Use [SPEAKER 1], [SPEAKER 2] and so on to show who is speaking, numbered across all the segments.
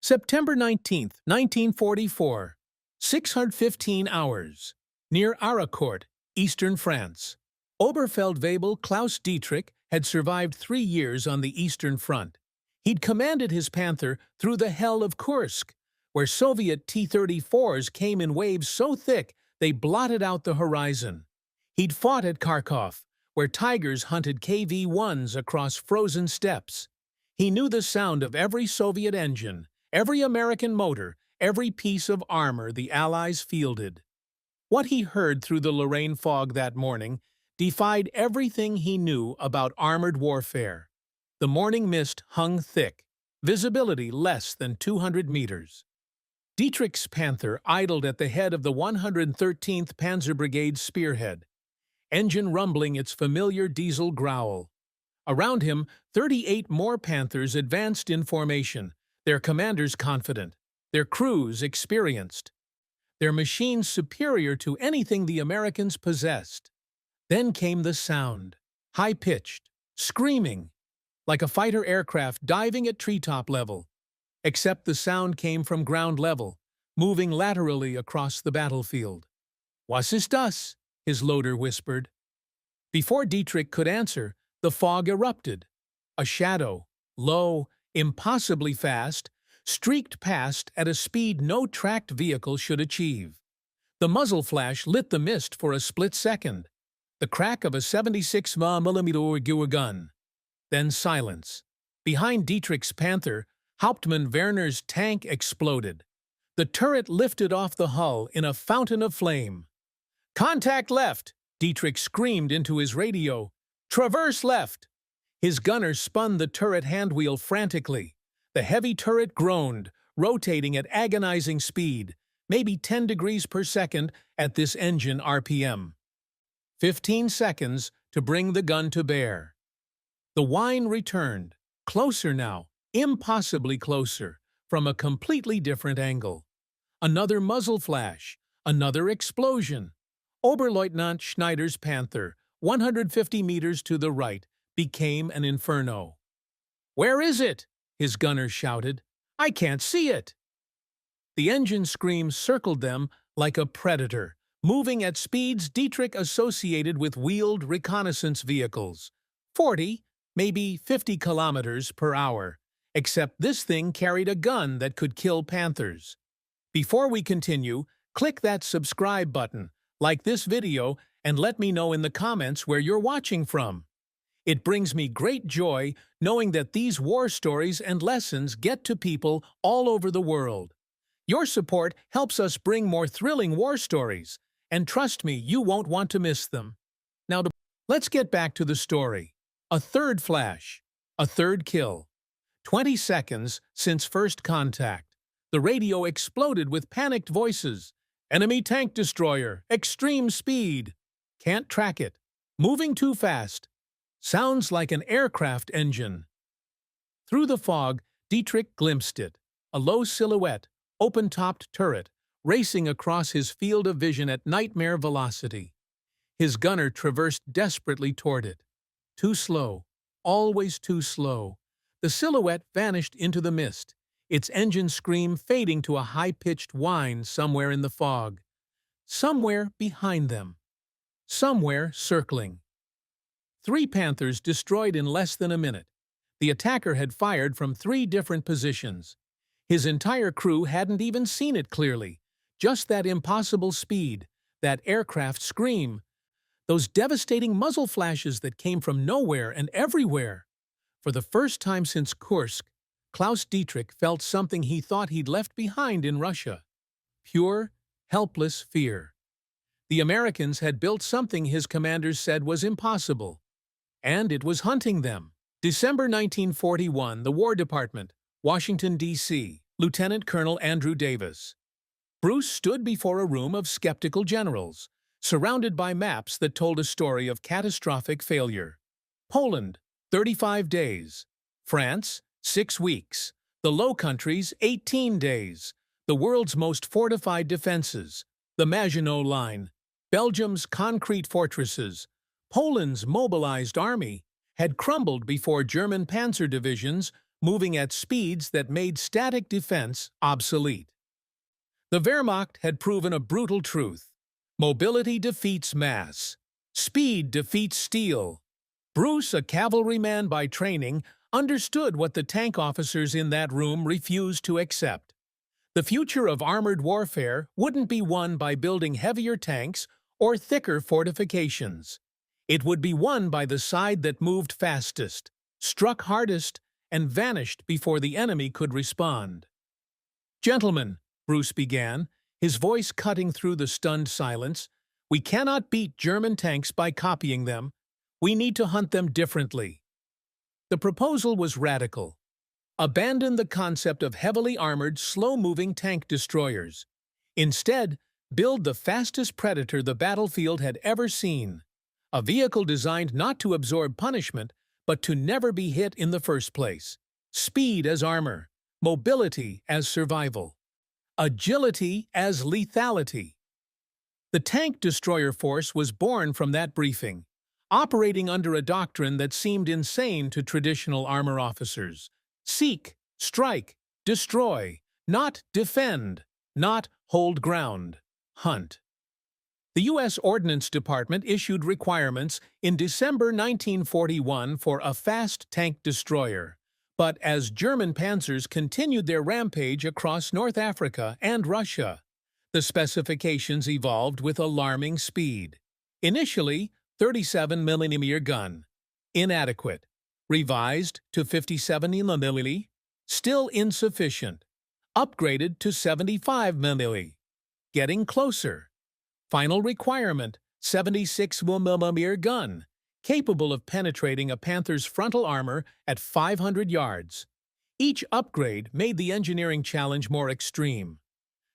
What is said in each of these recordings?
[SPEAKER 1] September 19th, 1944, 615 hours. Near Aricourt, eastern France. Oberfeldwebel Klaus Dietrich had survived 3 years on the Eastern Front. He'd commanded his Panther through the hell of Kursk, where Soviet T-34s came in waves so thick they blotted out the horizon. He'd fought at Kharkov, where tigers hunted KV-1s across frozen steppes. He knew the sound of every Soviet engine, every American motor, every piece of armor the Allies fielded. What he heard through the Lorraine fog that morning defied everything he knew about armored warfare. The morning mist hung thick, visibility less than 200 meters. Dietrich's Panther idled at the head of the 113th Panzer Brigade's spearhead, engine rumbling its familiar diesel growl. Around him, 38 more Panthers advanced in formation, their commanders confident, their crews experienced, their machines superior to anything the Americans possessed. Then came the sound, high-pitched, screaming, like a fighter aircraft diving at treetop level. Except the sound came from ground level, moving laterally across the battlefield. "Was ist das?" his loader whispered. Before Dietrich could answer, the fog erupted. A shadow, low, impossibly fast, streaked past at a speed no tracked vehicle should achieve. The muzzle flash lit the mist for a split second, the crack of a 76mm gun. Then silence. Behind Dietrich's Panther, Hauptmann Werner's tank exploded. The turret lifted off the hull in a fountain of flame. "Contact left!" Dietrich screamed into his radio. "Traverse left!" His gunner spun the turret handwheel frantically. The heavy turret groaned, rotating at agonizing speed, maybe 10 degrees per second at this engine RPM. 15 seconds to bring the gun to bear. The whine returned, closer now, impossibly closer, from a completely different angle. Another muzzle flash, another explosion. Oberleutnant Schneider's Panther, 150 meters to the right, became an inferno. "Where is it?" his gunner shouted. "I can't see it." The engine scream circled them like a predator, moving at speeds Dietrich associated with wheeled reconnaissance vehicles. 40, maybe 50 kilometers per hour, except this thing carried a gun that could kill Panthers. Before we continue, click that subscribe button, like this video, and let me know in the comments where you're watching from. It brings me great joy knowing that these war stories and lessons get to people all over the world. Your support helps us bring more thrilling war stories, and trust me, you won't want to miss them. Now, let's get back to the story. A third flash, a third kill. 20 seconds since first contact. The radio exploded with panicked voices. "Enemy tank destroyer, extreme speed. Can't track it. Moving too fast. Sounds like an aircraft engine." Through the fog, Dietrich glimpsed it, a low silhouette, open-topped turret, racing across his field of vision at nightmare velocity. His gunner traversed desperately toward it. Too slow, always too slow. The silhouette vanished into the mist, its engine scream fading to a high-pitched whine somewhere in the fog. Somewhere behind them. Somewhere circling. 3 Panthers destroyed in less than a minute. The attacker had fired from 3 different positions. His entire crew hadn't even seen it clearly. Just that impossible speed, that aircraft scream, those devastating muzzle flashes that came from nowhere and everywhere. For the first time since Kursk, Klaus Dietrich felt something he thought he'd left behind in Russia. Pure, helpless fear. The Americans had built something his commanders said was impossible. And it was hunting them. December 1941, the War Department, Washington, D.C., Lieutenant Colonel Andrew Davis. Bruce stood before a room of skeptical generals, surrounded by maps that told a story of catastrophic failure. Poland, 35 days. France, 6 weeks. The Low Countries, 18 days. The world's most fortified defenses. The Maginot Line. Belgium's concrete fortresses. Poland's mobilized army had crumbled before German panzer divisions moving at speeds that made static defense obsolete. The Wehrmacht had proven a brutal truth. Mobility defeats mass. Speed defeats steel. Bruce, a cavalryman by training, understood what the tank officers in that room refused to accept. The future of armored warfare wouldn't be won by building heavier tanks or thicker fortifications. It would be won by the side that moved fastest, struck hardest, and vanished before the enemy could respond. "Gentlemen," Bruce began, his voice cutting through the stunned silence, "we cannot beat German tanks by copying them. We need to hunt them differently." The proposal was radical. Abandon the concept of heavily armored, slow-moving tank destroyers. Instead, build the fastest predator the battlefield had ever seen. A vehicle designed not to absorb punishment, but to never be hit in the first place. Speed as armor, mobility as survival, agility as lethality. The tank destroyer force was born from that briefing, operating under a doctrine that seemed insane to traditional armor officers. Seek, strike, destroy, not defend, not hold ground, hunt. The U.S. Ordnance Department issued requirements in December 1941 for a fast tank destroyer, but as German panzers continued their rampage across North Africa and Russia, the specifications evolved with alarming speed. Initially, 37mm gun, inadequate. Revised to 57mm, still insufficient. Upgraded to 75mm, getting closer. Final requirement, 76mm gun, capable of penetrating a Panther's frontal armor at 500 yards. Each upgrade made the engineering challenge more extreme.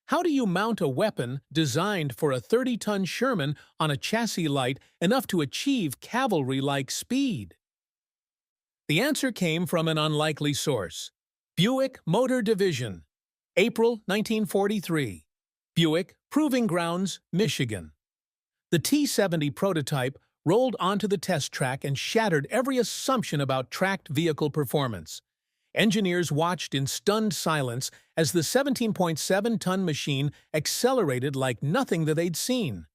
[SPEAKER 1] How do you mount a weapon designed for a 30-ton Sherman on a chassis light enough to achieve cavalry-like speed? The answer came from an unlikely source. Buick Motor Division, April 1943. Buick, Proving Grounds, Michigan. The T-70 prototype rolled onto the test track and shattered every assumption about tracked vehicle performance. Engineers watched in stunned silence as the 17.7-ton machine accelerated like nothing that they'd seen.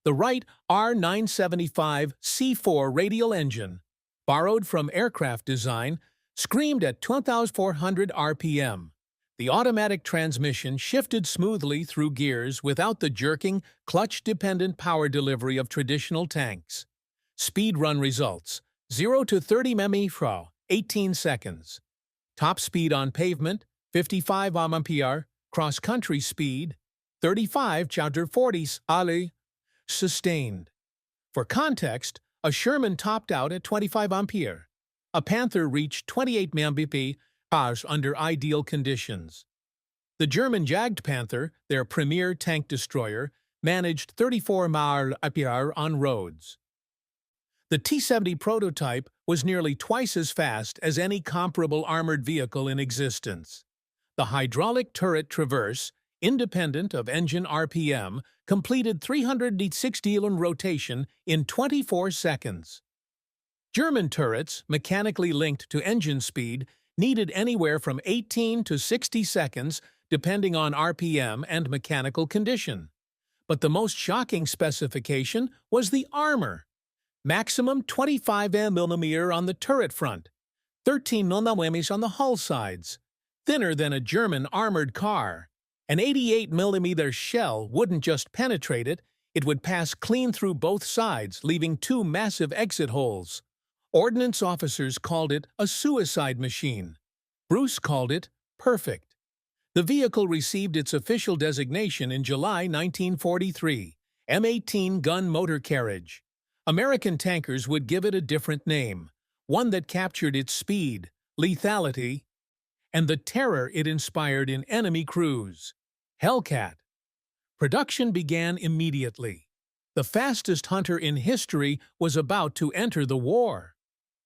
[SPEAKER 1] The Wright R975 C4 radial engine, borrowed from aircraft design, screamed at 2,400 RPM. The automatic transmission shifted smoothly through gears without the jerking, clutch-dependent power delivery of traditional tanks. Speed run results: 0 to 30 mph, 18 seconds. Top speed on pavement, 55 mph. Cross-country speed, 35 to 40 mph. Sustained. For context, a Sherman topped out at 25 mph. A Panther reached 28 mph under ideal conditions. The German Jagd Panther, their premier tank destroyer, managed 34 mph on roads. The T-70 prototype was nearly twice as fast as any comparable armored vehicle in existence. The hydraulic turret traverse, independent of engine RPM, completed 360 rotation in 24 seconds. German turrets, mechanically linked to engine speed, needed anywhere from 18 to 60 seconds depending on RPM and mechanical condition. But the most shocking specification was the armor. Maximum 25mm on the turret front, 13mm on the hull sides, thinner than a German armored car. An 88mm shell wouldn't just penetrate it, it would pass clean through both sides, leaving two massive exit holes. Ordnance officers called it a suicide machine. Bruce called it perfect. The vehicle received its official designation in July 1943, M18 gun motor carriage. American tankers would give it a different name, one that captured its speed, lethality, and the terror it inspired in enemy crews. Hellcat. Production began immediately. The fastest hunter in history was about to enter the war.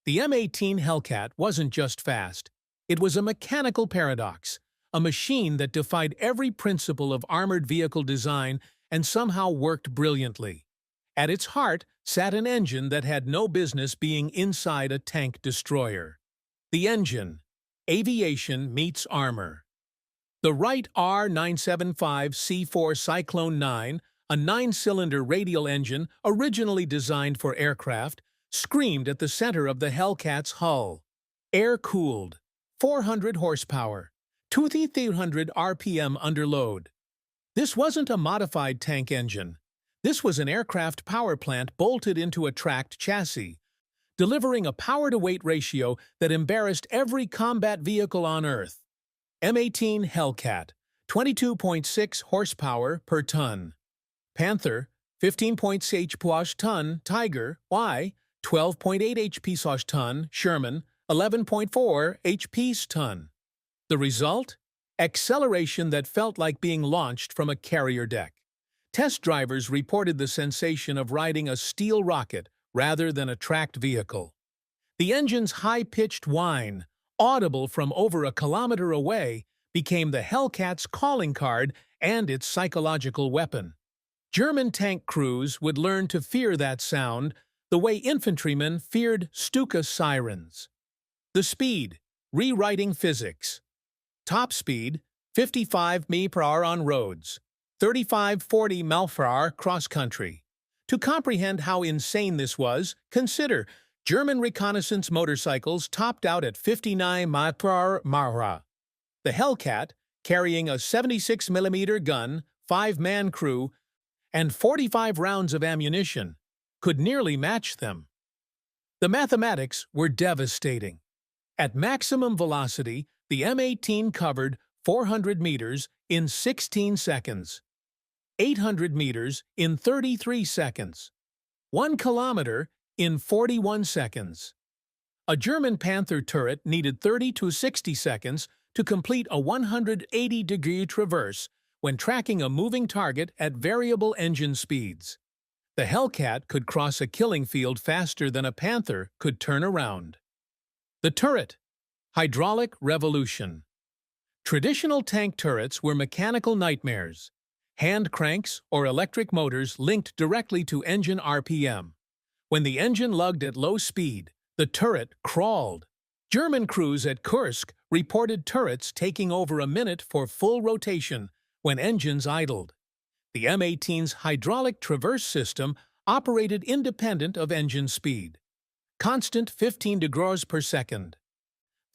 [SPEAKER 1] The M18 Hellcat wasn't just fast. It was a mechanical paradox, a machine that defied every principle of armored vehicle design and somehow worked brilliantly. At its heart sat an engine that had no business being inside a tank destroyer. The engine, Aviation meets armor. The Wright R-975C4 Cyclone 9, a 9-cylinder radial engine originally designed for aircraft, screamed at the center of the Hellcat's hull. Air-cooled, 400 horsepower, 2,300 RPM under load. This wasn't a modified tank engine. This was an aircraft power plant bolted into a tracked chassis, delivering a power-to-weight ratio that embarrassed every combat vehicle on Earth. M18 Hellcat, 22.6 horsepower per ton. Panther, 15.6 HP/ton. Tiger, Y, 12.8 HP/ton. Sherman, 11.4 HP/ton. The result? Acceleration that felt like being launched from a carrier deck. Test drivers reported the sensation of riding a steel rocket rather than a tracked vehicle. The engine's high-pitched whine, audible from over a kilometer away, became the Hellcat's calling card and its psychological weapon. German tank crews would learn to fear that sound the way infantrymen feared Stuka sirens. The speed, rewriting physics. Top speed, 55 mph on roads, 35-40 mph cross-country. To comprehend how insane this was, consider German reconnaissance motorcycles topped out at 59 mph. The Hellcat, carrying a 76mm gun, 5-man crew, and 45 rounds of ammunition, could nearly match them. The mathematics were devastating. At maximum velocity, the M18 covered 400 meters in 16 seconds, 800 meters in 33 seconds, 1 kilometer in 41 seconds. A German Panther turret needed 30 to 60 seconds to complete a 180-degree traverse when tracking a moving target at variable engine speeds. The Hellcat could cross a killing field faster than a Panther could turn around. The turret. Hydraulic revolution. Traditional tank turrets were mechanical nightmares. Hand cranks or electric motors linked directly to engine RPM. When the engine lugged at low speed, the turret crawled. German crews at Kursk reported turrets taking over a minute for full rotation when engines idled. The M18's hydraulic traverse system operated independent of engine speed. Constant 15 degrees per second.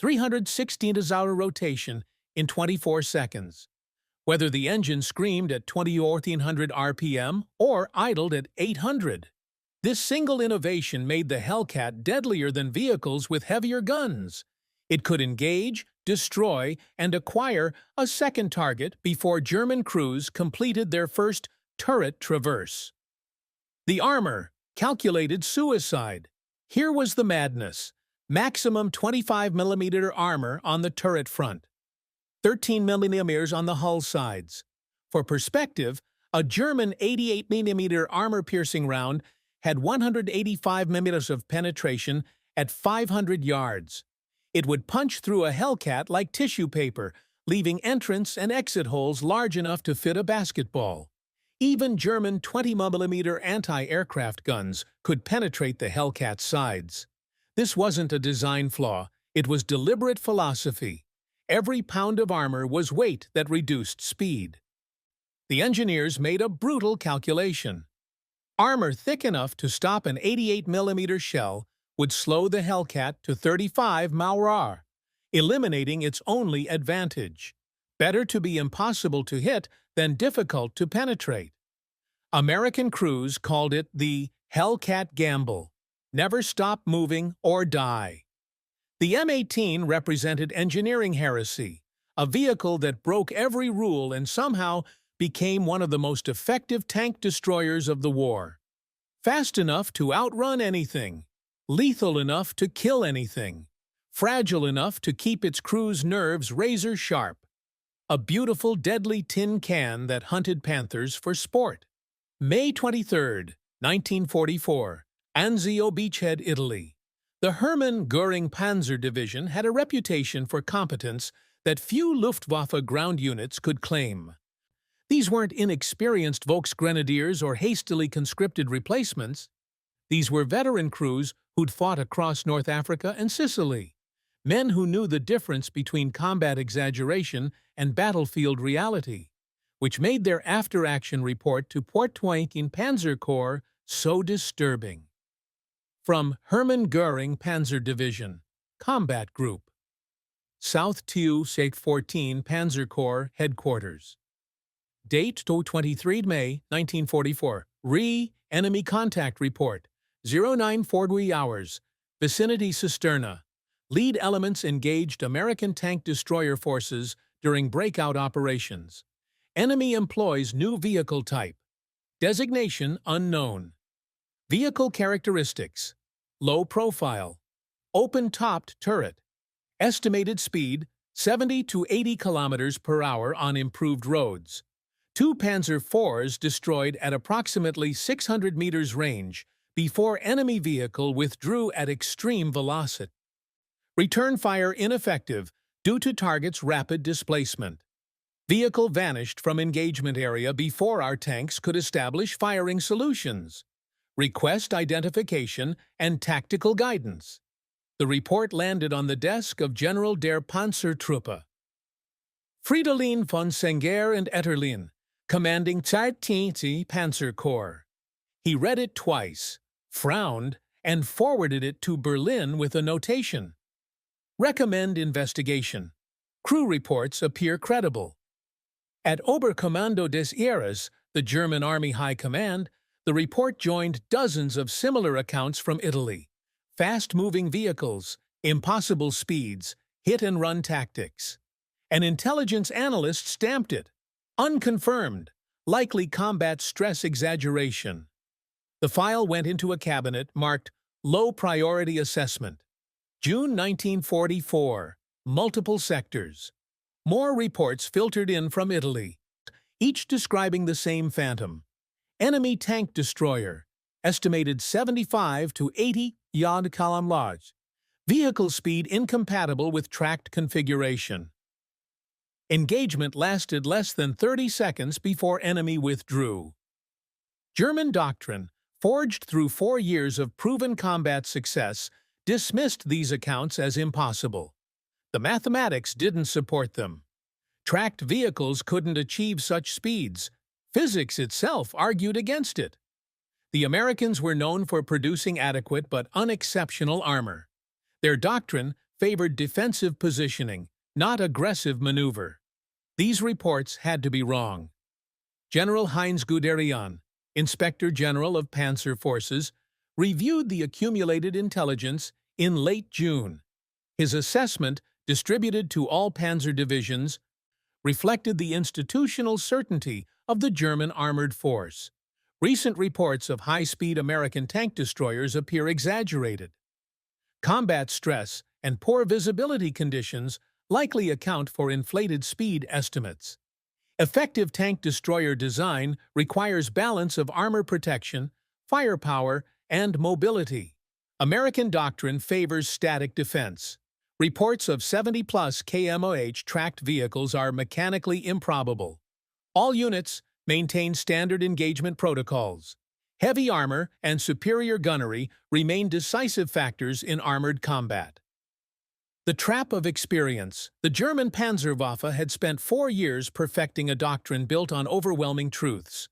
[SPEAKER 1] 316-hour rotation in 24 seconds. Whether the engine screamed at 2,400 RPM or idled at 800. This single innovation made the Hellcat deadlier than vehicles with heavier guns. It could engage, destroy, and acquire a second target before German crews completed their first turret traverse. The armor, calculated suicide. Here was the madness. Maximum 25mm armor on the turret front, 13mm on the hull sides. For perspective, a German 88mm armor-piercing round had 185 mm of penetration at 500 yards. It would punch through a Hellcat like tissue paper, leaving entrance and exit holes large enough to fit a basketball. Even German 20mm anti-aircraft guns could penetrate the Hellcat's sides. This wasn't a design flaw, it was deliberate philosophy. Every pound of armor was weight that reduced speed. The engineers made a brutal calculation. Armor thick enough to stop an 88mm shell would slow the Hellcat to 35 mph, eliminating its only advantage. Better to be impossible to hit than difficult to penetrate. American crews called it the Hellcat Gamble. Never stop moving or die. The M18 represented engineering heresy, a vehicle that broke every rule and somehow became one of the most effective tank destroyers of the war. Fast enough to outrun anything, lethal enough to kill anything, fragile enough to keep its crew's nerves razor sharp. A beautiful, deadly tin can that hunted panthers for sport. May 23, 1944. Anzio Beachhead, Italy. The Hermann Göring Panzer Division had a reputation for competence that few Luftwaffe ground units could claim. These weren't inexperienced Volksgrenadiers or hastily conscripted replacements. These were veteran crews who'd fought across North Africa and Sicily. men who knew the difference between combat exaggeration and battlefield reality, which made their after-action report to Portwein Panzer Corps so disturbing. From Hermann Göring Panzer Division, Combat Group, South Tu 14 Panzer Corps Headquarters. Date 23 May 1944. Enemy Contact Report. 0940 hours. Vicinity Cisterna. Lead elements engaged American tank destroyer forces during breakout operations. Enemy employs new vehicle type. Designation unknown. Vehicle characteristics. Low profile. Open-topped turret. Estimated speed 70 to 80 kilometers per hour on improved roads. 2 Panzer IVs destroyed at approximately 600 meters range before enemy vehicle withdrew at extreme velocity. Return fire ineffective due to target's rapid displacement. Vehicle vanished from engagement area before our tanks could establish firing solutions. Request identification and tactical guidance. The report landed on the desk of General der Panzertruppe. Fridolin von Senger and Etterlin, commanding 13th Panzer Corps. He read it twice, frowned, and forwarded it to Berlin with a notation. Recommend investigation. Crew reports appear credible. At Oberkommando des Heeres, the German Army High Command, the report joined dozens of similar accounts from Italy. Fast-moving vehicles, impossible speeds, hit-and-run tactics. An intelligence analyst stamped it. Unconfirmed, likely combat stress exaggeration. The file went into a cabinet marked Low Priority Assessment. June 1944. Multiple sectors. More reports filtered in from Italy, each describing the same phantom. Enemy tank destroyer. Estimated 75 to 80 km/h. Vehicle speed incompatible with tracked configuration. Engagement lasted less than 30 seconds before enemy withdrew. German doctrine, forged through 4 years of proven combat success, dismissed these accounts as impossible. The mathematics didn't support them. Tracked vehicles couldn't achieve such speeds. Physics itself argued against it. The Americans were known for producing adequate but unexceptional armor. Their doctrine favored defensive positioning, not aggressive maneuver. These reports had to be wrong. General Heinz Guderian, Inspector General of Panzer Forces, reviewed the accumulated intelligence in late June. His assessment, distributed to all panzer divisions, reflected the institutional certainty of the German armored force. Recent reports of high-speed American tank destroyers appear exaggerated. Combat stress and poor visibility conditions likely account for inflated speed estimates. Effective tank destroyer design requires balance of armor protection, firepower, and mobility. American doctrine favors static defense. Reports of 70-plus km/h tracked vehicles are mechanically improbable. All units maintain standard engagement protocols. Heavy armor and superior gunnery remain decisive factors in armored combat. The trap of experience. The German Panzerwaffe had spent 4 years perfecting a doctrine built on overwhelming truths.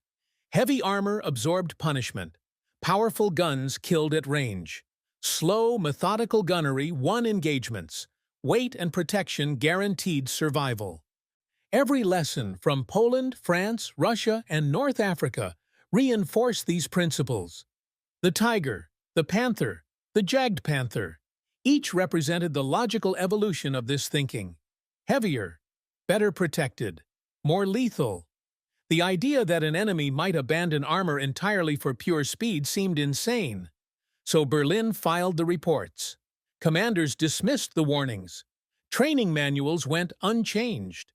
[SPEAKER 1] Heavy armor absorbed punishment. Powerful guns killed at range. Slow, methodical gunnery won engagements. Weight and protection guaranteed survival. Every lesson from Poland, France, Russia, and North Africa reinforced these principles. The Tiger, the Panther, the Jagdpanther. Each represented the logical evolution of this thinking. Heavier, better protected, more lethal. The idea that an enemy might abandon armor entirely for pure speed seemed insane. So Berlin filed the reports. Commanders dismissed the warnings. Training manuals went unchanged.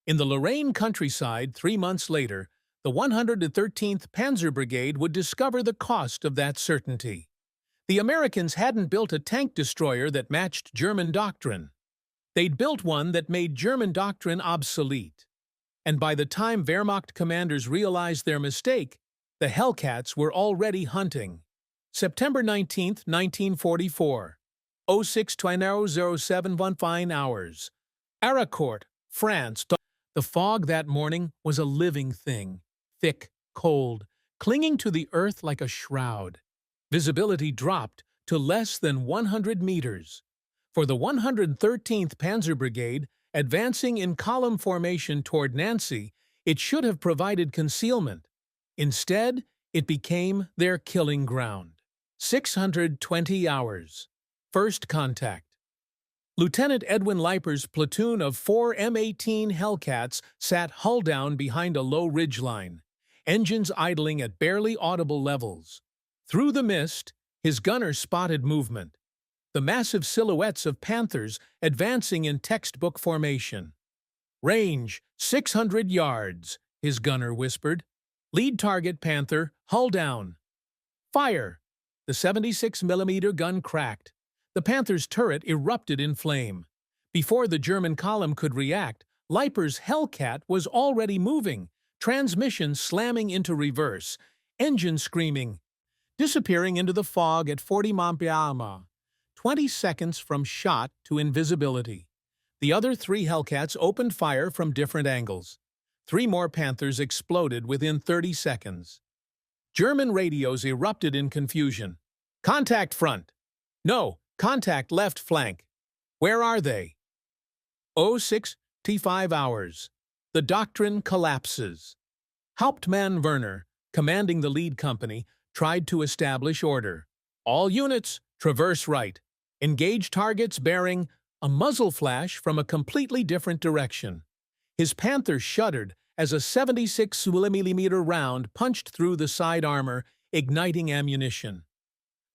[SPEAKER 1] In the Lorraine countryside 3 months later, the 113th Panzer Brigade would discover the cost of that certainty. The Americans hadn't built a tank destroyer that matched German doctrine. They'd built one that made German doctrine obsolete. And by the time Wehrmacht commanders realized their mistake, the Hellcats were already hunting. September 19, 1944. 06200715 hours. Aracourt, France. The fog that morning was a living thing, thick, cold, clinging to the earth like a shroud. Visibility dropped to less than 100 meters. For the 113th Panzer Brigade, advancing in column formation toward Nancy, it should have provided concealment. Instead, it became their killing ground. 620 hours. First contact. Lieutenant Edwin Leiper's platoon of 4 M18 Hellcats sat hull down behind a low ridgeline, engines idling at barely audible levels. Through the mist, his gunner spotted movement. The massive silhouettes of Panthers advancing in textbook formation. Range, 600 yards, his gunner whispered. Lead target, Panther, hull down. Fire! The 76mm gun cracked. The Panther's turret erupted in flame. Before the German column could react, Leiper's Hellcat was already moving, transmission slamming into reverse, engine screaming, disappearing into the fog at 40 mph, 20 seconds from shot to invisibility. The other 3 Hellcats opened fire from different angles. 3 more Panthers exploded within 30 seconds. German radios erupted in confusion. Contact front. No, contact left flank. Where are they? 06:25 hours. The doctrine collapses. Hauptmann Werner, commanding the lead company, tried to establish order. All units, traverse right. Engage targets bearing a muzzle flash from a completely different direction. His Panther shuddered as a 76mm round punched through the side armor, igniting ammunition.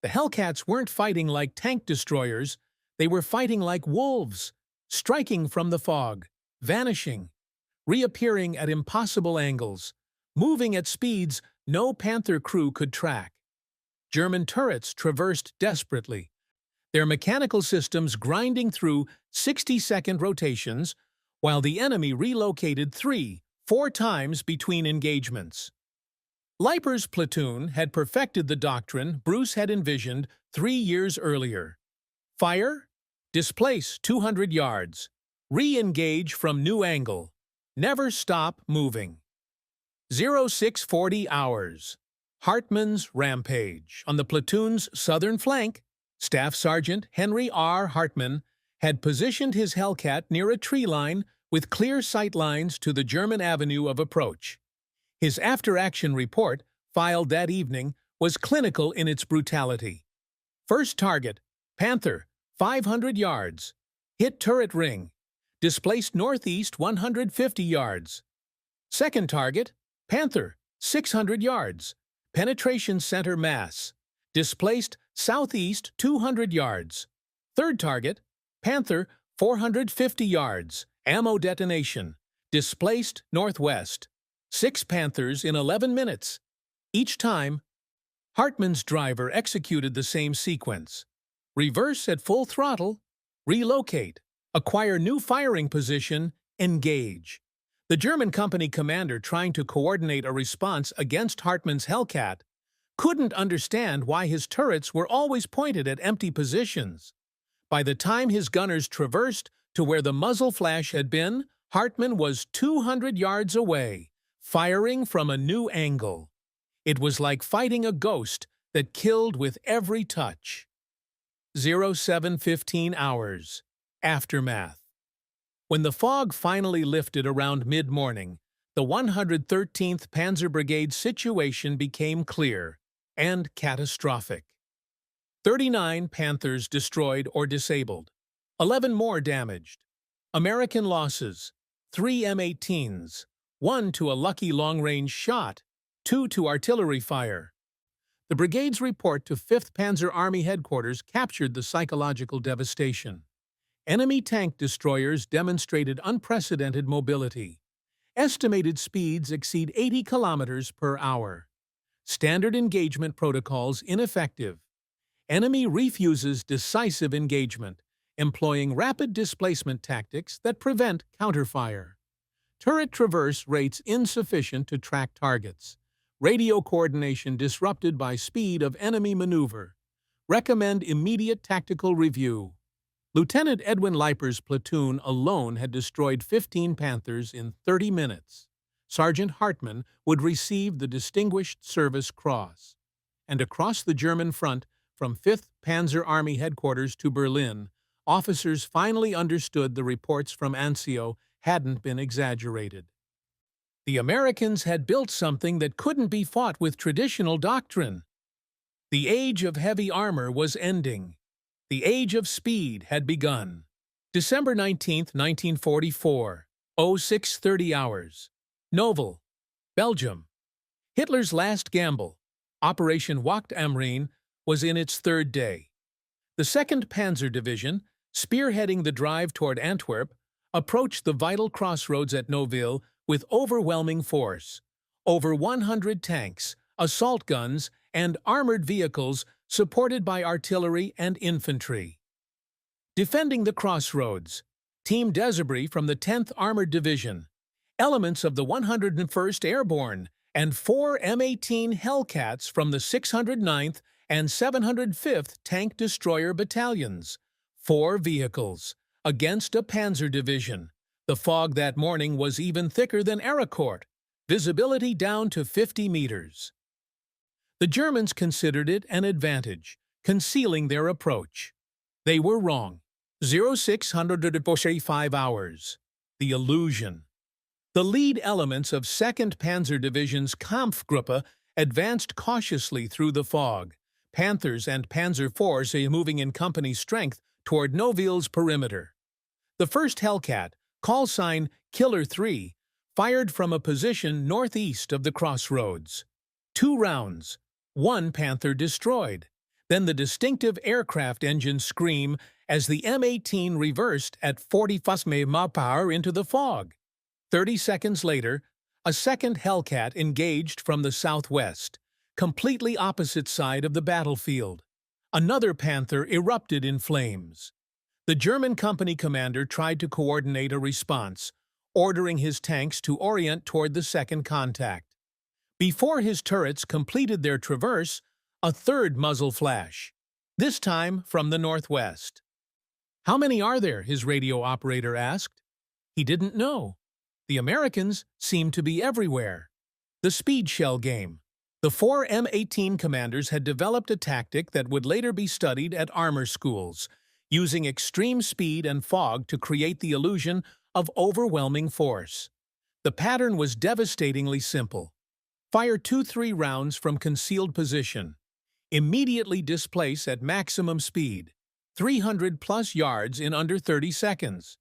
[SPEAKER 1] The Hellcats weren't fighting like tank destroyers, they were fighting like wolves, striking from the fog, vanishing, reappearing at impossible angles, moving at speeds no Panther crew could track. German turrets traversed desperately, their mechanical systems grinding through 60-second rotations, while the enemy relocated 3-4 times between engagements. Leiper's platoon had perfected the doctrine Bruce had envisioned 3 years earlier. Fire, displace 200 yards, re-engage from new angle, never stop moving. 0640 hours. Hartmann's rampage. On the platoon's southern flank, Staff Sergeant Henry R. Hartmann had positioned his Hellcat near a tree line with clear sight lines to the German avenue of approach. His after-action report, filed that evening, was clinical in its brutality. First target, Panther, 500 yards. Hit turret ring. Displaced northeast 150 yards. Second target, Panther, 600 yards. Penetration center mass. Displaced southeast 200 yards. Third target, Panther, 450 yards. Ammo detonation. Displaced northwest. 6 Panthers in 11 minutes. Each time, Hartmann's driver executed the same sequence. Reverse at full throttle, relocate, acquire new firing position, engage. The German company commander trying to coordinate a response against Hartmann's Hellcat couldn't understand why his turrets were always pointed at empty positions. By the time his gunners traversed to where the muzzle flash had been, Hartmann was 200 yards away, firing from a new angle. It was like fighting a ghost that killed with every touch. 0715 hours. Aftermath. When the fog finally lifted around mid-morning, the 113th Panzer Brigade's situation became clear and catastrophic. 39 Panthers destroyed or disabled, 11 more damaged. American losses: 3 M18s, 1 to a lucky long-range shot, 2 to artillery fire. The brigade's report to 5th Panzer Army Headquarters captured the psychological devastation. Enemy tank destroyers demonstrated unprecedented mobility. Estimated speeds exceed 80 kilometers per hour. Standard engagement protocols ineffective. Enemy refuses decisive engagement, employing rapid displacement tactics that prevent counterfire. Turret traverse rates insufficient to track targets. Radio coordination disrupted by speed of enemy maneuver. Recommend immediate tactical review. Lieutenant Edwin Leiper's platoon alone had destroyed 15 Panthers in 30 minutes. Sergeant Hartmann would receive the Distinguished Service Cross. And across the German front, from 5th Panzer Army headquarters to Berlin, officers finally understood the reports from Anzio hadn't been exaggerated. The Americans had built something that couldn't be fought with traditional doctrine. The age of heavy armor was ending. The age of speed had begun. December 19, 1944, 06:30 hours. Novel, Belgium. Hitler's last gamble, Operation Wacht am Rijn, was in its third day. The 2nd Panzer Division, spearheading the drive toward Antwerp, approached the vital crossroads at Nouville with overwhelming force. Over 100 tanks, assault guns, and armored vehicles supported by artillery and infantry. Defending the crossroads, Team Desabry from the 10th Armored Division, elements of the 101st Airborne, and 4 M18 Hellcats from the 609th and 705th Tank Destroyer Battalions. 4 vehicles, against a Panzer Division. The fog that morning was even thicker than Aracourt, visibility down to 50 meters. The Germans considered it an advantage, concealing their approach. They were wrong. 0645 hours. The illusion. The lead elements of 2nd Panzer Division's Kampfgruppe advanced cautiously through the fog, Panthers and Panzer IVs moving in company strength toward Nouville's perimeter. The 1st Hellcat, call sign Killer 3, fired from a position northeast of the crossroads. 2 rounds. 1 Panther destroyed. Then the distinctive aircraft engine scream as the M18 reversed at 45 mph into the fog. 30 seconds later, a 2nd Hellcat engaged from the southwest, completely opposite side of the battlefield. Another Panther erupted in flames. The German company commander tried to coordinate a response, ordering his tanks to orient toward the second contact. Before his turrets completed their traverse, a 3rd muzzle flash, this time from the northwest. "How many are there?" his radio operator asked. He didn't know. The Americans seemed to be everywhere. The speed shell game. The 4 M18 commanders had developed a tactic that would later be studied at armor schools, using extreme speed and fog to create the illusion of overwhelming force. The pattern was devastatingly simple. Fire 2-3 rounds from concealed position. Immediately displace at maximum speed, 300+ yards in under 30 seconds.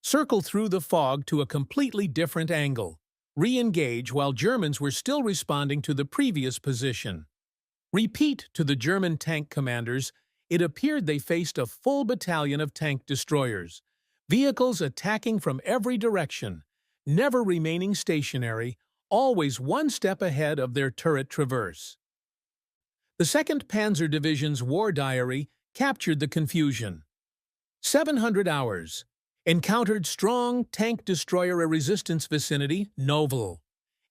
[SPEAKER 1] Circle through the fog to a completely different angle. Re-engage while Germans were still responding to the previous position. Repeat to the German tank commanders. It appeared they faced a full battalion of tank destroyers, vehicles attacking from every direction, never remaining stationary, always one step ahead of their turret traverse. The 2nd Panzer Division's war diary captured the confusion. 700 hours. Encountered strong tank destroyer resistance vicinity, Nouville.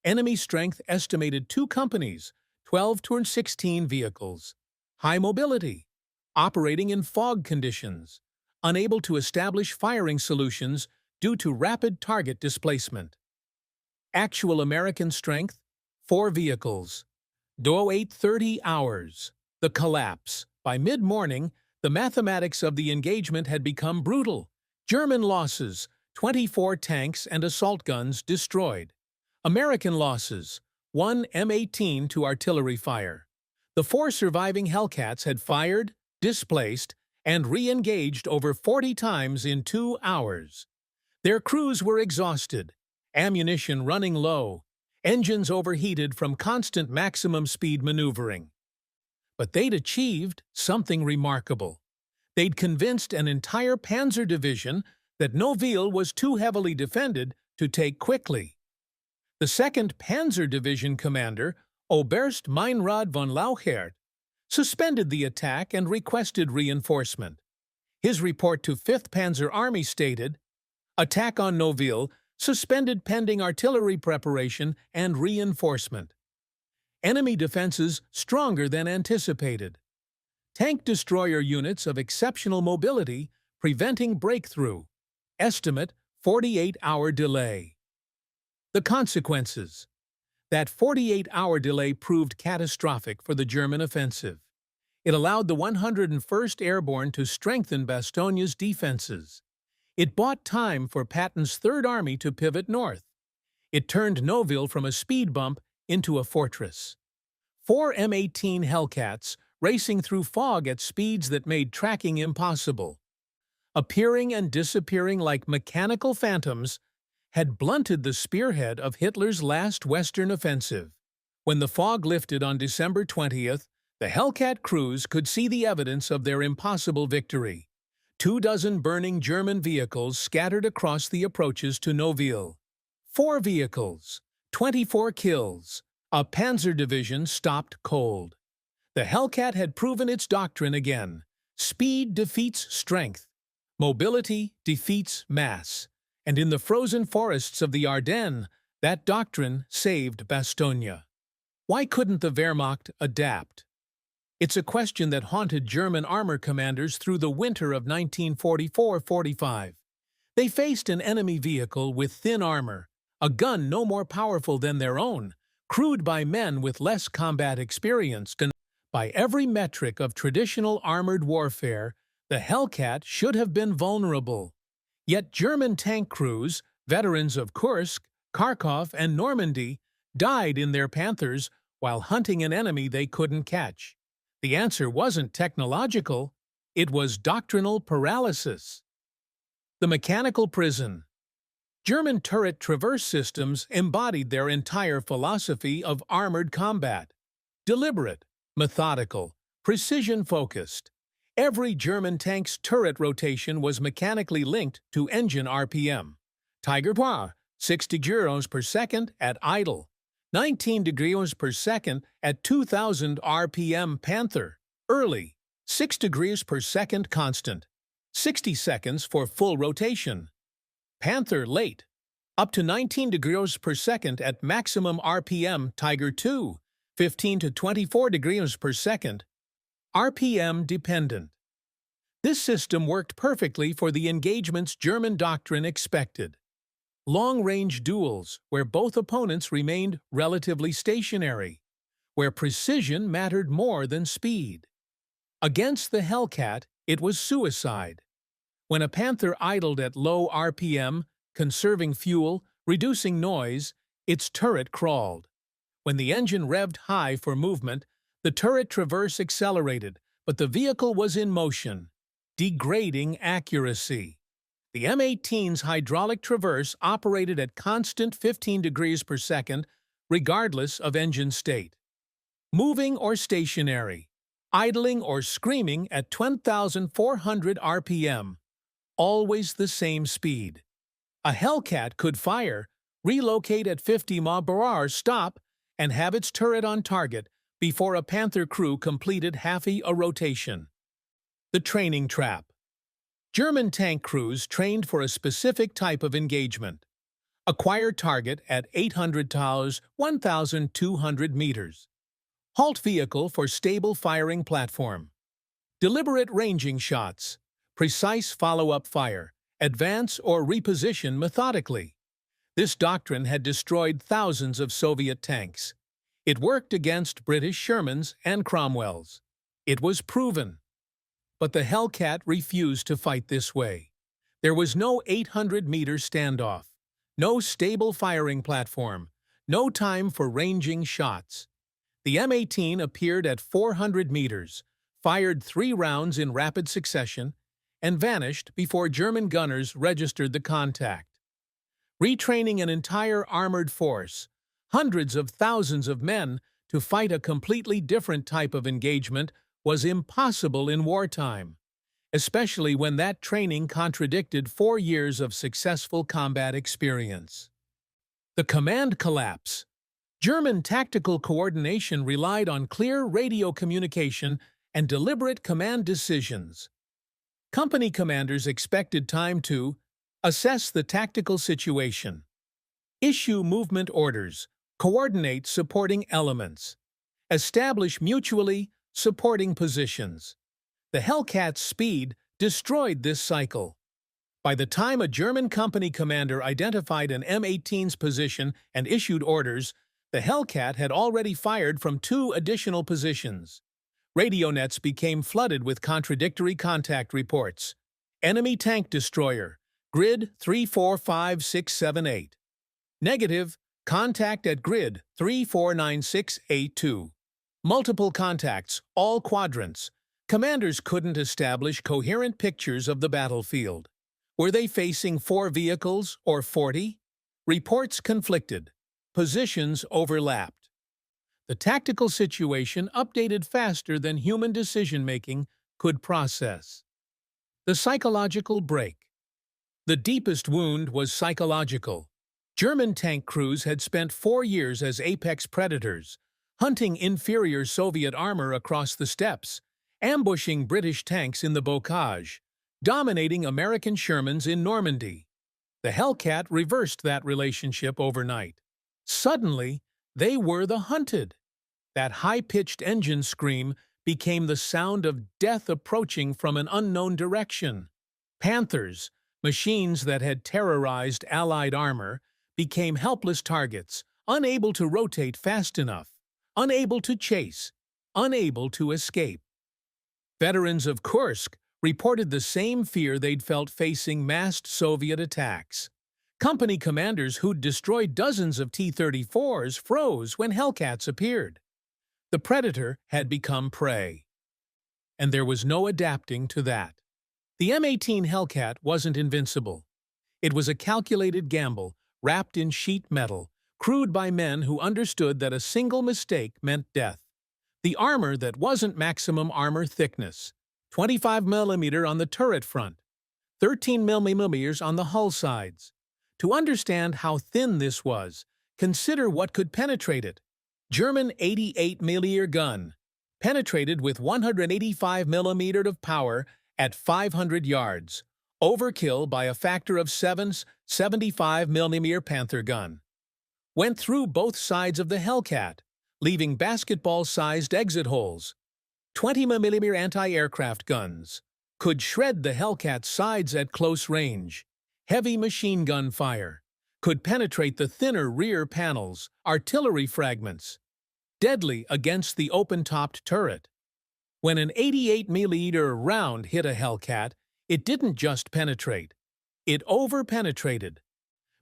[SPEAKER 1] Enemy strength estimated 2 companies, 12 to 16 vehicles. High mobility. Operating in fog conditions. Unable to establish firing solutions due to rapid target displacement. Actual American strength, 4 vehicles. 08:30 hours. The collapse. By mid-morning, the mathematics of the engagement had become brutal. German losses, 24 tanks and assault guns destroyed. American losses, 1 M18 to artillery fire. The 4 surviving Hellcats had fired, displaced, and re-engaged over 40 times in 2 hours. Their crews were exhausted, ammunition running low, engines overheated from constant maximum speed maneuvering. But they'd achieved something remarkable. They'd convinced an entire Panzer Division that Nouville was too heavily defended to take quickly. The 2nd Panzer Division commander, Oberst Meinrad von Lauchert, suspended the attack and requested reinforcement. His report to 5th Panzer Army stated, "Attack on Nouville suspended pending artillery preparation and reinforcement. Enemy defenses stronger than anticipated." Tank destroyer units of exceptional mobility, preventing breakthrough. Estimate 48-hour delay. The consequences. That 48-hour delay proved catastrophic for the German offensive. It allowed the 101st Airborne to strengthen Bastonia's defenses. It bought time for Patton's Third Army to pivot north. It turned Nouville from a speed bump into a fortress. 4 M18 Hellcats racing through fog at speeds that made tracking impossible, appearing and disappearing like mechanical phantoms, had blunted the spearhead of Hitler's last Western offensive. When the fog lifted on December 20th, the Hellcat crews could see the evidence of their impossible victory. 24 burning German vehicles scattered across the approaches to Nouville. 4 vehicles, 24 kills, a panzer division stopped cold. The Hellcat had proven its doctrine again. Speed defeats strength. Mobility defeats mass. And in the frozen forests of the Ardennes, that doctrine saved Bastogne. Why couldn't the Wehrmacht adapt? It's a question that haunted German armor commanders through the winter of 1944-45. They faced an enemy vehicle with thin armor, a gun no more powerful than their own, crewed by men with less combat experience. By every metric of traditional armored warfare, the Hellcat should have been vulnerable. Yet German tank crews, veterans of Kursk, Kharkov, and Normandy, died in their Panthers while hunting an enemy they couldn't catch. The answer wasn't technological, it was doctrinal paralysis. The mechanical prison. German turret traverse systems embodied their entire philosophy of armored combat. Deliberate, methodical, precision-focused. Every German tank's turret rotation was mechanically linked to engine RPM. Tiger power, 60 gyros per second at idle, 19 degrees per second at 2000 RPM. Panther, early, 6 degrees per second constant, 60 seconds for full rotation. Panther, late, up to 19 degrees per second at maximum RPM. Tiger 2, 15 to 24 degrees per second, RPM dependent. This system worked perfectly for the engagements German doctrine expected. Long-range duels, where both opponents remained relatively stationary, where precision mattered more than speed. Against the Hellcat, it was suicide. When a Panther idled at low RPM, conserving fuel, reducing noise, its turret crawled. When the engine revved high for movement, the turret traverse accelerated, but the vehicle was in motion, degrading accuracy. The M18's hydraulic traverse operated at constant 15 degrees per second, regardless of engine state. Moving or stationary, idling or screaming at 20,400 RPM, always the same speed. A Hellcat could fire, relocate at 50 mph, stop, and have its turret on target before a Panther crew completed half a rotation. The training trap. German tank crews trained for a specific type of engagement. Acquire target at 800 towers, 1,200 meters. Halt vehicle for stable firing platform. Deliberate ranging shots. Precise follow-up fire. Advance or reposition methodically. This doctrine had destroyed thousands of Soviet tanks. It worked against British Shermans and Cromwells. It was proven. But the Hellcat refused to fight this way. There was no 800-meter standoff, no stable firing platform, no time for ranging shots. The M18 appeared at 400 meters, fired 3 rounds in rapid succession, and vanished before German gunners registered the contact. Retraining an entire armored force, hundreds of thousands of men, to fight a completely different type of engagement was impossible in wartime, especially when that training contradicted 4 years of successful combat experience. The command collapse. German tactical coordination relied on clear radio communication and deliberate command decisions. Company commanders expected time to assess the tactical situation, issue movement orders, coordinate supporting elements, establish mutually supporting positions, The Hellcat's speed destroyed this cycle. By the time a German company commander identified an M18's position and issued orders, the Hellcat had already fired from 2 additional positions. Radio nets became flooded with contradictory contact reports. Enemy tank destroyer, grid 345678. Negative, contact at grid 349682. Multiple contacts, all quadrants. Commanders couldn't establish coherent pictures of the battlefield. Were they facing 4 vehicles or 40? Reports conflicted. Positions overlapped. The tactical situation updated faster than human decision-making could process. The psychological break. The deepest wound was psychological. German tank crews had spent 4 years as apex predators, hunting inferior Soviet armor across the steppes, ambushing British tanks in the bocage, dominating American Shermans in Normandy. The Hellcat reversed that relationship overnight. Suddenly, they were the hunted. That high-pitched engine scream became the sound of death approaching from an unknown direction. Panthers, machines that had terrorized Allied armor, became helpless targets, unable to rotate fast enough, unable to chase, unable to escape. Veterans of Kursk reported the same fear they'd felt facing massed Soviet attacks. Company commanders who'd destroyed dozens of T-34s froze when Hellcats appeared. The predator had become prey. And there was no adapting to that. The M18 Hellcat wasn't invincible. It was a calculated gamble, wrapped in sheet metal, crewed by men who understood that a single mistake meant death. The armor that wasn't maximum armor thickness, 25 mm on the turret front, 13 mm on the hull sides. To understand how thin this was, consider what could penetrate it. German 88 mm gun, penetrated with 185 mm of power at 500 yards. Overkill by a factor of 7's 75 mm Panther gun. Went through both sides of the Hellcat, leaving basketball-sized exit holes. 20 mm anti-aircraft guns could shred the Hellcat's sides at close range. Heavy machine gun fire could penetrate the thinner rear panels, artillery fragments. Deadly against the open-topped turret. When an 88 mm round hit a Hellcat, it didn't just penetrate. It over-penetrated,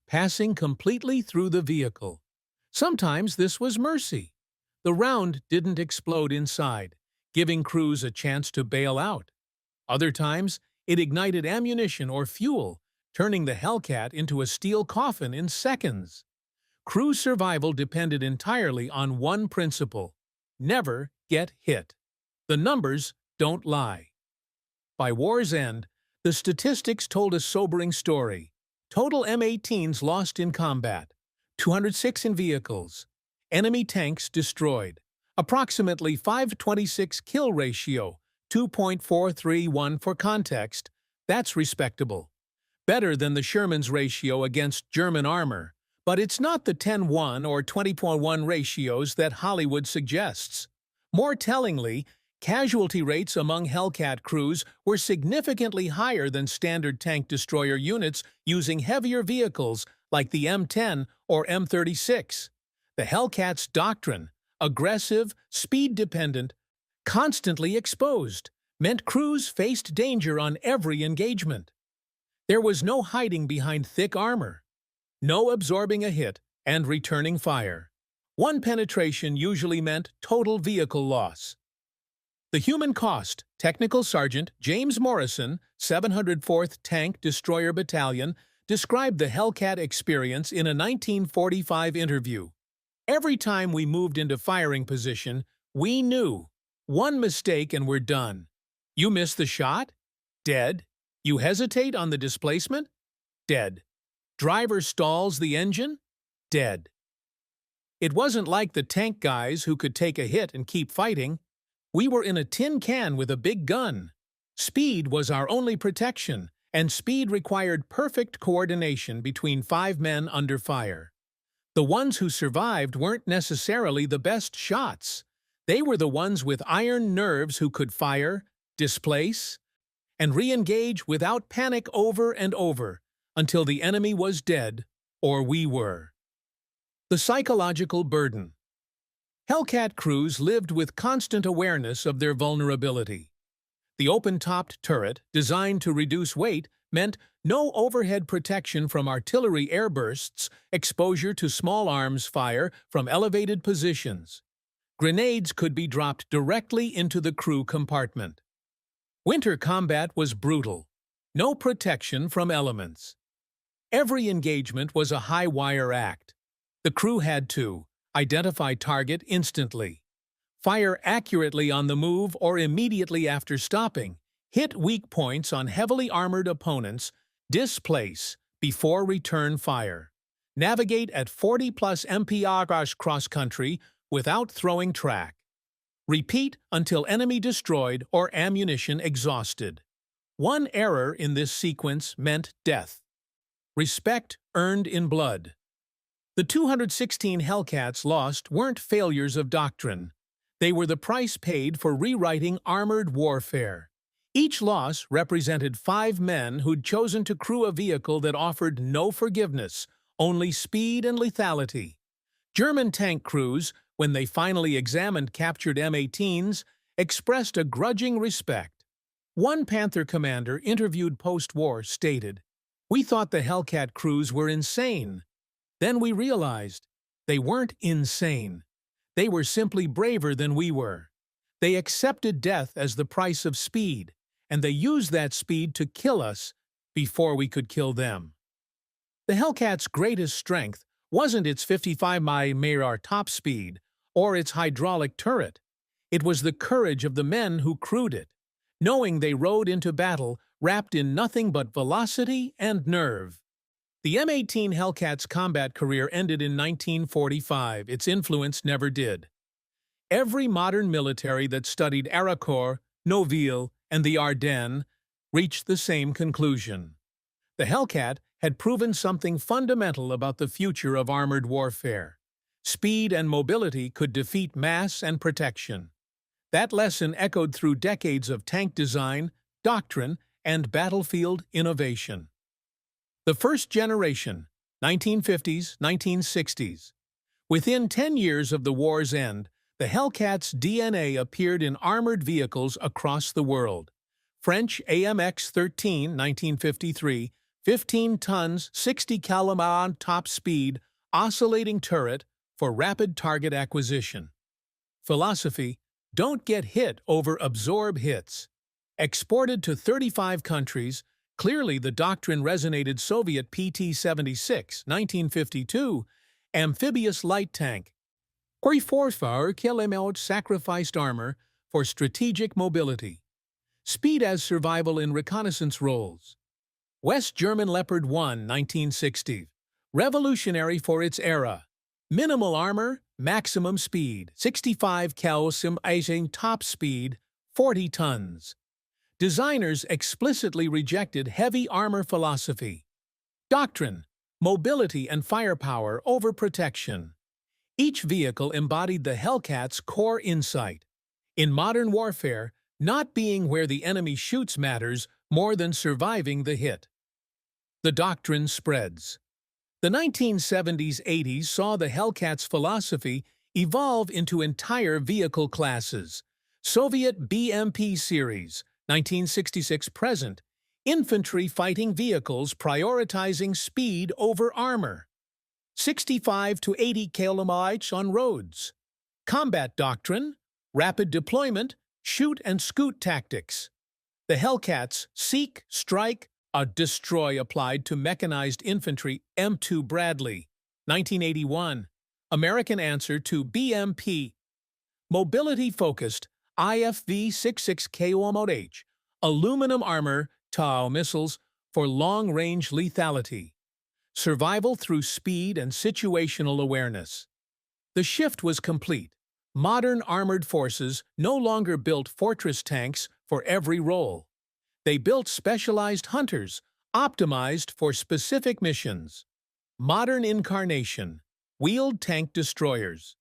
[SPEAKER 1] passing completely through the vehicle. Sometimes this was mercy. The round didn't explode inside, giving crews a chance to bail out. Other times, it ignited ammunition or fuel, turning the Hellcat into a steel coffin in seconds. Crew survival depended entirely on one principle: never get hit. The numbers don't lie. By war's end, the statistics told a sobering story. Total M18s lost in combat, 206 in vehicles. Enemy tanks destroyed. Approximately 526 kill ratio, 2.431 for context. That's respectable. Better than the Sherman's ratio against German armor, but it's not the 10:1 or 20:1 ratios that Hollywood suggests. More tellingly, casualty rates among Hellcat crews were significantly higher than standard tank destroyer units using heavier vehicles like the M10 or M36. The Hellcat's doctrine, aggressive, speed-dependent, constantly exposed, meant crews faced danger on every engagement. There was no hiding behind thick armor, no absorbing a hit and returning fire. One penetration usually meant total vehicle loss. The human cost, Technical Sergeant James Morrison, 704th Tank Destroyer Battalion, described the Hellcat experience in a 1945 interview. Every time we moved into firing position, we knew. One mistake and we're done. You miss the shot? Dead. You hesitate on the displacement? Dead. Driver stalls the engine? Dead. It wasn't like the tank guys who could take a hit and keep fighting. We were in a tin can with a big gun. Speed was our only protection, and speed required perfect coordination between 5 men under fire. The ones who survived weren't necessarily the best shots. They were the ones with iron nerves who could fire, displace, and re-engage without panic over and over until the enemy was dead or we were. The psychological burden. Hellcat crews lived with constant awareness of their vulnerability. The open-topped turret, designed to reduce weight, meant no overhead protection from artillery airbursts, exposure to small arms fire from elevated positions. Grenades could be dropped directly into the crew compartment. Winter combat was brutal. No protection from elements. Every engagement was a high-wire act. The crew had to identify target instantly, fire accurately on the move or immediately after stopping, hit weak points on heavily armored opponents, displace before return fire, navigate at 40+ mph cross-country without throwing track, repeat until enemy destroyed or ammunition exhausted. One error in this sequence meant death. Respect earned in blood. The 216 Hellcats lost weren't failures of doctrine. They were the price paid for rewriting armored warfare. Each loss represented 5 men who'd chosen to crew a vehicle that offered no forgiveness, only speed and lethality. German tank crews, when they finally examined captured M18s, expressed a grudging respect. One Panther commander interviewed post-war stated, "We thought the Hellcat crews were insane. Then we realized they weren't insane. They were simply braver than we were. They accepted death as the price of speed, and they used that speed to kill us before we could kill them." The Hellcat's greatest strength wasn't its 55 mph top speed or its hydraulic turret. It was the courage of the men who crewed it, knowing they rode into battle wrapped in nothing but velocity and nerve. The M18 Hellcat's combat career ended in 1945. Its influence never did. Every modern military that studied Aracourt, Noville, and the Ardennes reached the same conclusion. The Hellcat had proven something fundamental about the future of armored warfare. Speed and mobility could defeat mass and protection. That lesson echoed through decades of tank design, doctrine, and battlefield innovation. The first generation, 1950s, 1960s. Within 10 years of the war's end, the Hellcat's DNA appeared in armored vehicles across the world. French AMX-13, 1953, 15 tons, 60 km top speed, oscillating turret for rapid target acquisition. Philosophy: don't get hit over absorb hits. Exported to 35 countries, clearly the doctrine resonated. Soviet PT-76, 1952, amphibious light tank. Sacrificed armor for strategic mobility. Speed as survival in reconnaissance roles. West German Leopard 1, 1960, revolutionary for its era. Minimal armor, maximum speed, 65 km top speed, 40 tons. Designers explicitly rejected heavy armor philosophy. Doctrine: mobility and firepower over protection. Each vehicle embodied the Hellcat's core insight. In modern warfare, not being where the enemy shoots matters more than surviving the hit. The doctrine spreads. The 1970s-80s saw the Hellcat's philosophy evolve into entire vehicle classes. Soviet BMP series, 1966-present, infantry fighting vehicles prioritizing speed over armor. 65 to 80 km on roads. Combat doctrine, rapid deployment, shoot and scoot tactics. The Hellcats seek, strike, destroy applied to mechanized infantry. M2 Bradley, 1981, American answer to BMP. Mobility-focused IFV-66KOMOH, aluminum armor, TAO missiles for long-range lethality. Survival through speed and situational awareness. The shift was complete. Modern armored forces no longer built fortress tanks for every role. They built specialized hunters, optimized for specific missions. Modern incarnation: wheeled tank destroyers.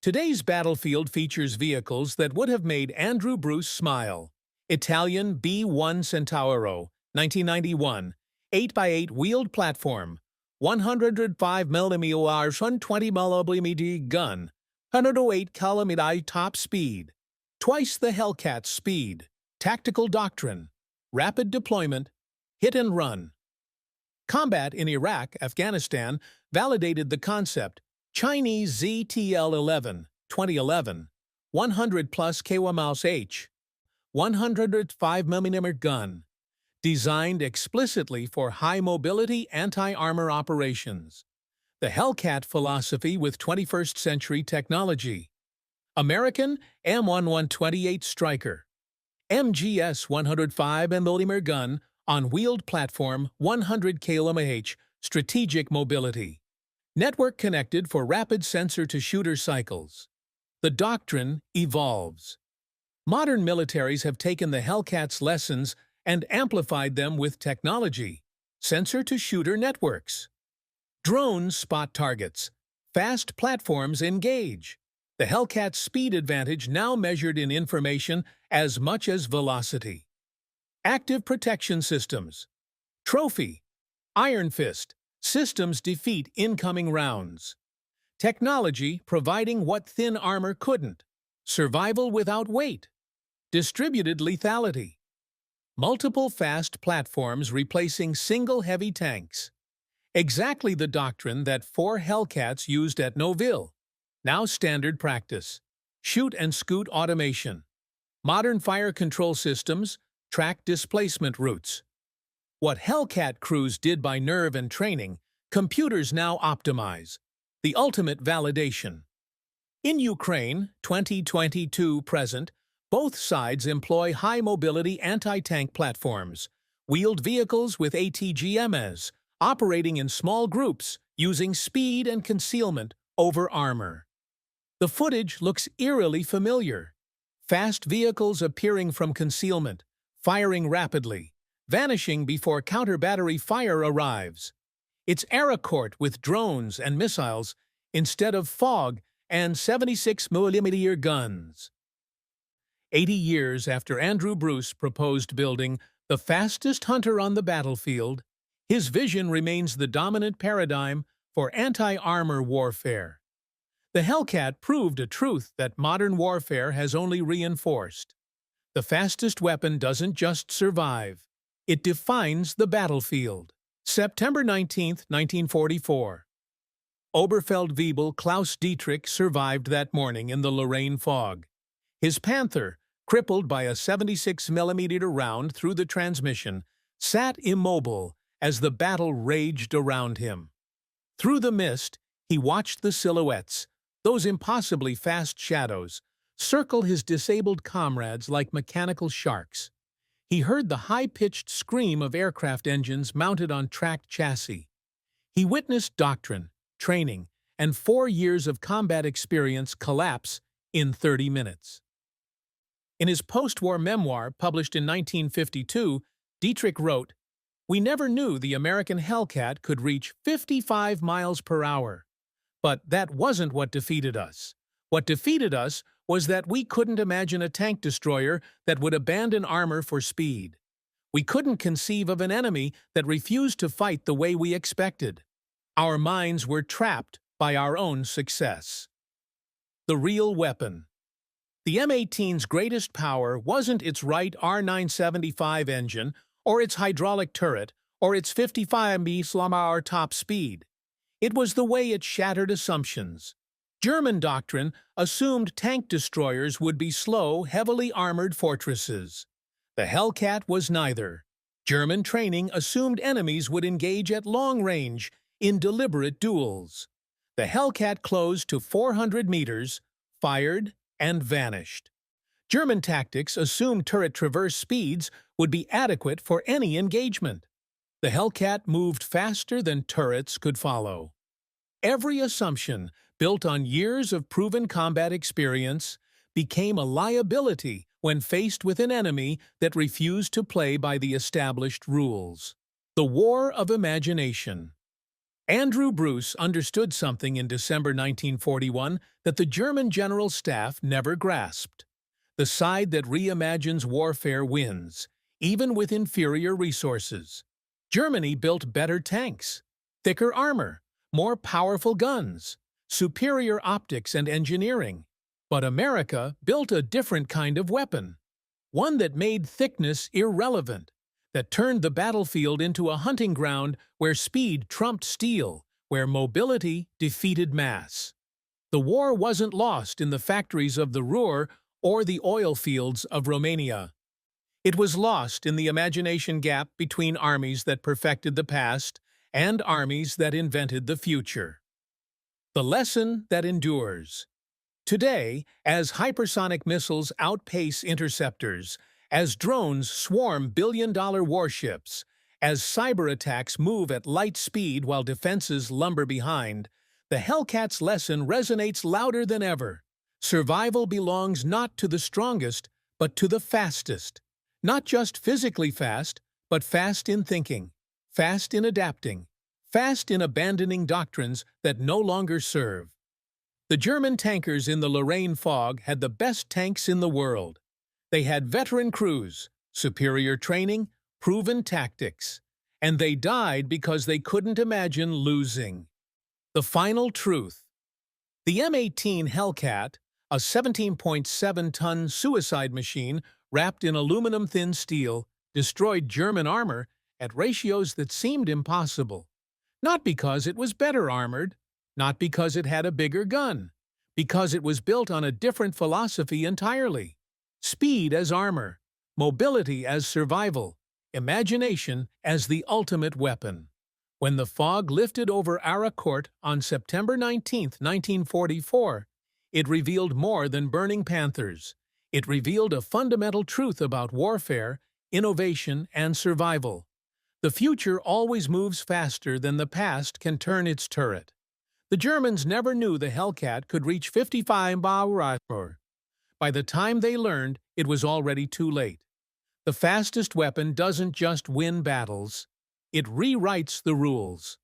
[SPEAKER 1] Today's battlefield features vehicles that would have made Andrew Bruce smile. Italian B-1 Centauro, 1991, 8x8 wheeled platform, 105 mm 120 mm gun, 108 km top speed, twice the Hellcat's speed, tactical doctrine, rapid deployment, hit and run. Combat in Iraq, Afghanistan validated the concept. Chinese ZTL-11, 2011, 100 plus kWh H, 105 mm gun, designed explicitly for high-mobility anti-armor operations. The Hellcat philosophy with 21st century technology. American M1128 Striker. MGS 105 mm gun on wheeled platform, 100 kmh, strategic mobility. Network connected for rapid sensor-to-shooter cycles. The doctrine evolves. Modern militaries have taken the Hellcat's lessons and amplified them with technology. Sensor-to-shooter networks. Drones spot targets. Fast platforms engage. The Hellcat's speed advantage now measured in information as much as velocity. Active protection systems. Trophy. Iron Fist. Systems defeat incoming rounds. Technology providing what thin armor couldn't. Survival without weight. Distributed lethality. Multiple fast platforms replacing single heavy tanks. Exactly the doctrine that 4 Hellcats used at Noville. Now standard practice. Shoot and scoot automation. Modern fire control systems track displacement routes. What Hellcat crews did by nerve and training, computers now optimize. The ultimate validation. In Ukraine, 2022 present, both sides employ high-mobility anti-tank platforms, wheeled vehicles with ATGMs, operating in small groups, using speed and concealment over armor. The footage looks eerily familiar. Fast vehicles appearing from concealment, firing rapidly, vanishing before counter-battery fire arrives. It's Aracourt with drones and missiles instead of fog and 76mm guns. 80 years after Andrew Bruce proposed building the fastest hunter on the battlefield, his vision remains the dominant paradigm for anti-armor warfare. The Hellcat proved a truth that modern warfare has only reinforced. The fastest weapon doesn't just survive. It defines the battlefield. September 19, 1944. Oberfeldwebel Klaus Dietrich survived that morning in the Lorraine fog. His Panther, crippled by a 76mm round through the transmission, sat immobile as the battle raged around him. Through the mist, he watched the silhouettes, those impossibly fast shadows, circle his disabled comrades like mechanical sharks. He heard the high-pitched scream of aircraft engines mounted on tracked chassis. He witnessed doctrine, training, and 4 years of combat experience collapse in 30 minutes. In his post-war memoir published in 1952, Dietrich wrote, "We never knew the American Hellcat could reach 55 miles per hour. But that wasn't what defeated us. What defeated us was that we couldn't imagine a tank destroyer that would abandon armor for speed. We couldn't conceive of an enemy that refused to fight the way we expected. Our minds were trapped by our own success." The real weapon. The M18's greatest power wasn't its Wright R975 engine, or its hydraulic turret, or its 55 km/h top speed. It was the way it shattered assumptions. German doctrine assumed tank destroyers would be slow, heavily armored fortresses. The Hellcat was neither. German training assumed enemies would engage at long range in deliberate duels. The Hellcat closed to 400 meters, fired, and vanished. German tactics assumed turret traverse speeds would be adequate for any engagement. The Hellcat moved faster than turrets could follow. Every assumption, built on years of proven combat experience, became a liability when faced with an enemy that refused to play by the established rules. The War of Imagination. Andrew Bruce understood something in December 1941 that the German General Staff never grasped. The side that reimagines warfare wins, even with inferior resources. Germany built better tanks, thicker armor, more powerful guns, superior optics and engineering. But America built a different kind of weapon, one that made thickness irrelevant, that turned the battlefield into a hunting ground where speed trumped steel, where mobility defeated mass. The war wasn't lost in the factories of the Ruhr or the oil fields of Romania. It was lost in the imagination gap between armies that perfected the past and armies that invented the future. The lesson that endures. Today, as hypersonic missiles outpace interceptors, as drones swarm billion-dollar warships, as cyber attacks move at light speed while defenses lumber behind, the Hellcat's lesson resonates louder than ever. Survival belongs not to the strongest, but to the fastest. Not just physically fast, but fast in thinking, fast in adapting, fast in abandoning doctrines that no longer serve. The German tankers in the Lorraine fog had the best tanks in the world. They had veteran crews, superior training, proven tactics. And they died because they couldn't imagine losing. The final truth. The M18 Hellcat, a 17.7-ton suicide machine wrapped in aluminum-thin steel, destroyed German armor at ratios that seemed impossible. Not because it was better armored, not because it had a bigger gun, because it was built on a different philosophy entirely. Speed as armor, mobility as survival, imagination as the ultimate weapon. When the fog lifted over Aracourt on September 19, 1944, it revealed more than burning panthers. It revealed a fundamental truth about warfare, innovation, and survival. The future always moves faster than the past can turn its turret. The Germans never knew the Hellcat could reach 55 miles per hour. By the time they learned, it was already too late. The fastest weapon doesn't just win battles, it rewrites the rules.